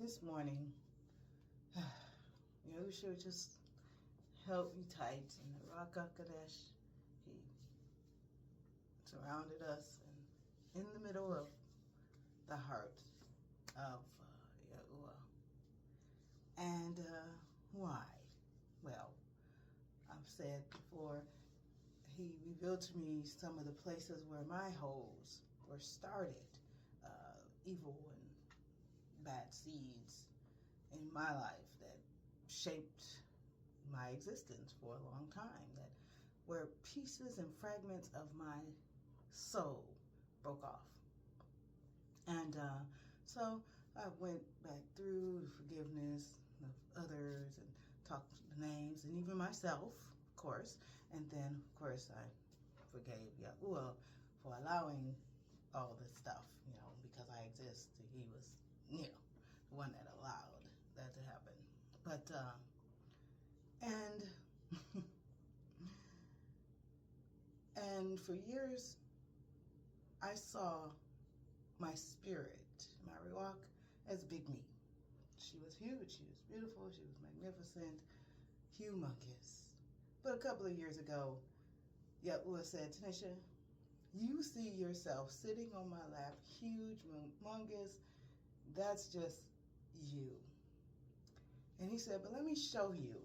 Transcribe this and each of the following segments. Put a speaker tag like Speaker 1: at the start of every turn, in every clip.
Speaker 1: this morning, Yahusha just held me tight in the Ruach Ha'Qodesh. He surrounded us and in the middle of the heart of Yahuah. And why? Well, I've said before, he revealed to me some of the places where my holes were started, evil and bad seeds in my life that shaped my existence for a long time, that where pieces and fragments of my soul broke off. And so I went back through forgiveness of others and talked to the names and even myself, of course. And then, of course, I forgave Yahuah for allowing all this stuff, because I exist. He was, the one that allowed that to happen. But, and for years, I saw my spirit, my Ruach, as big me. She was huge, she was beautiful, she was magnificent, humongous. But a couple of years ago, Yahuah said, Tanisha, you see yourself sitting on my lap, huge, humongous, that's just you. And he said, but let me show you.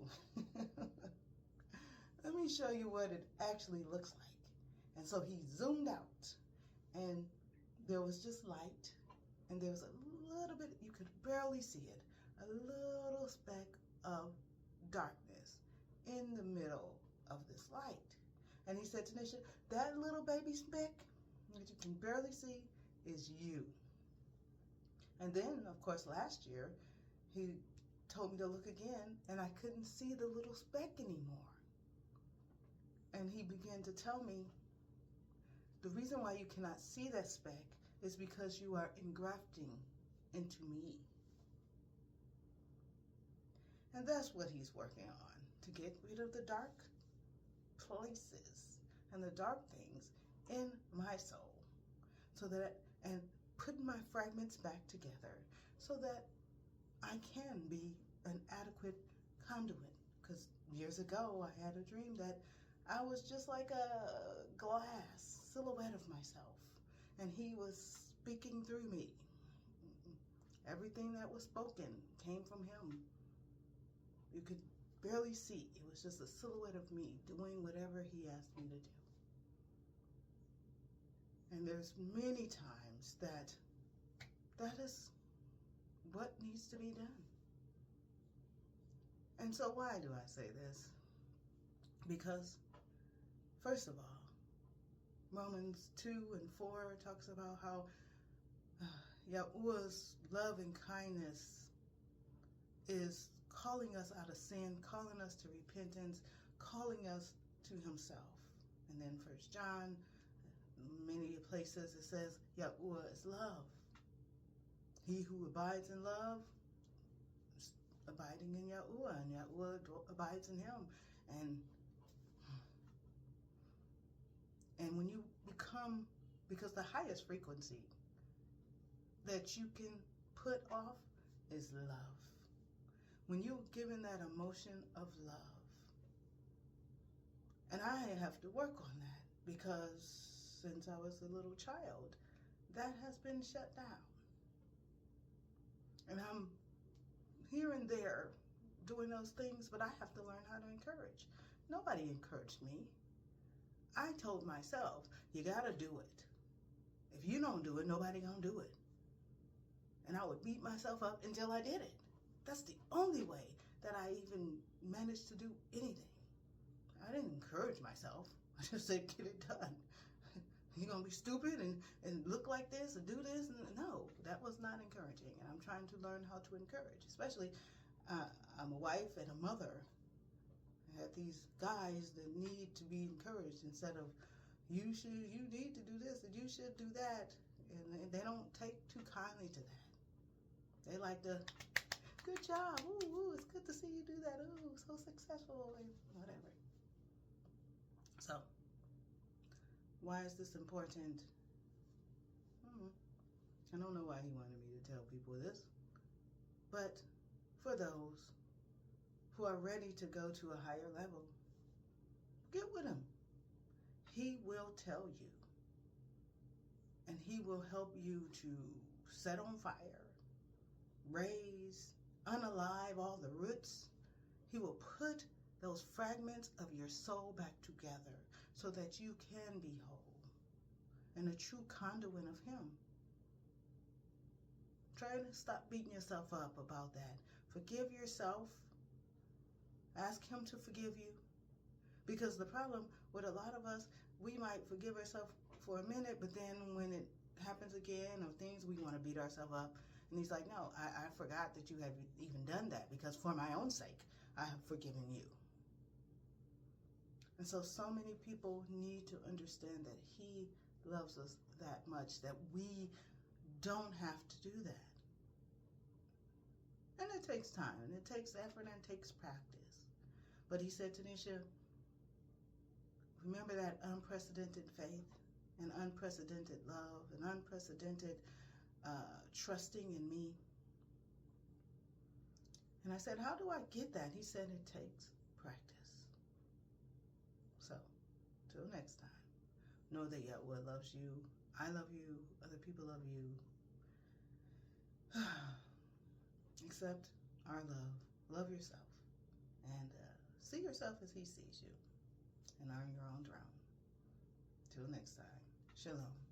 Speaker 1: Let me show you what it actually looks like. And so he zoomed out, and there was just light, and there was a little bit, you could barely see it, a little speck of darkness in the middle of this light. And he said, Tanisha, that little baby speck that you can barely see is you. And then, of course, last year, he told me to look again, and I couldn't see the little speck anymore. And he began to tell me, the reason why you cannot see that speck is because you are engrafting into me. And that's what he's working on, to get rid of the dark places and the dark things in my soul, so that, and put my fragments back together so that I can be an adequate conduit. Because years ago I had a dream that I was just like a glass silhouette of myself, and he was speaking through me. Everything that was spoken came from him. You could barely see. It was just a silhouette of me doing whatever he asked me to do. And there's many times that is what needs to be done. And so why do I say this? Because, first of all, Romans 2 and 4 talks about how Yahuah's love and kindness is calling us out of sin, calling us to repentance, calling us to himself. And then 1 John, many places it says Yahuah is love. He who abides in love is abiding in Yahuah, and Yahuah abides in him. And when you become, because the highest frequency that you can put off is love. When you're given that emotion of love. And I have to work on that, because since I was a little child, that has been shut down. And I'm here and there doing those things, but I have to learn how to encourage. Nobody encouraged me. I told myself, you gotta do it. If you don't do it, nobody gonna do it. And I would beat myself up until I did it. That's the only way that I even managed to do anything. I didn't encourage myself. I just said, get it done. You're gonna be stupid and look like this and do this? No, that was not encouraging. And I'm trying to learn how to encourage, especially I'm a wife and a mother. I have these guys that need to be encouraged instead of, you need to do this and you should do that. And they don't take too kindly to that. They like to, good job, ooh, it's good to see you do that, ooh, so successful, and whatever. So, why is this important? I don't know why he wanted me to tell people this, But for those who are ready to go to a higher level, get with him. He will tell you. And he will help you to set on fire, raise, unalive all the roots. He will put those fragments of your soul back together so that you can be whole and a true conduit of him. Try to stop beating yourself up about that. Forgive yourself. Ask him to forgive you. Because the problem with a lot of us, we might forgive ourselves for a minute, but then when it happens again or things, we want to beat ourselves up. And he's like, no, I forgot that you have even done that, because for my own sake, I have forgiven you. And so many people need to understand that he loves us that much, that we don't have to do that. And it takes time, and it takes effort, and it takes practice. But he said, Tanisha, remember that unprecedented faith and unprecedented love and unprecedented trusting in me. And I said, how do I get that? He said, it takes practice. So, till next time, know that Yahuah loves you. I love you. Other people love you. Accept our love. Love yourself. And see yourself as he sees you. And earn your own throne. Till next time. Shalom.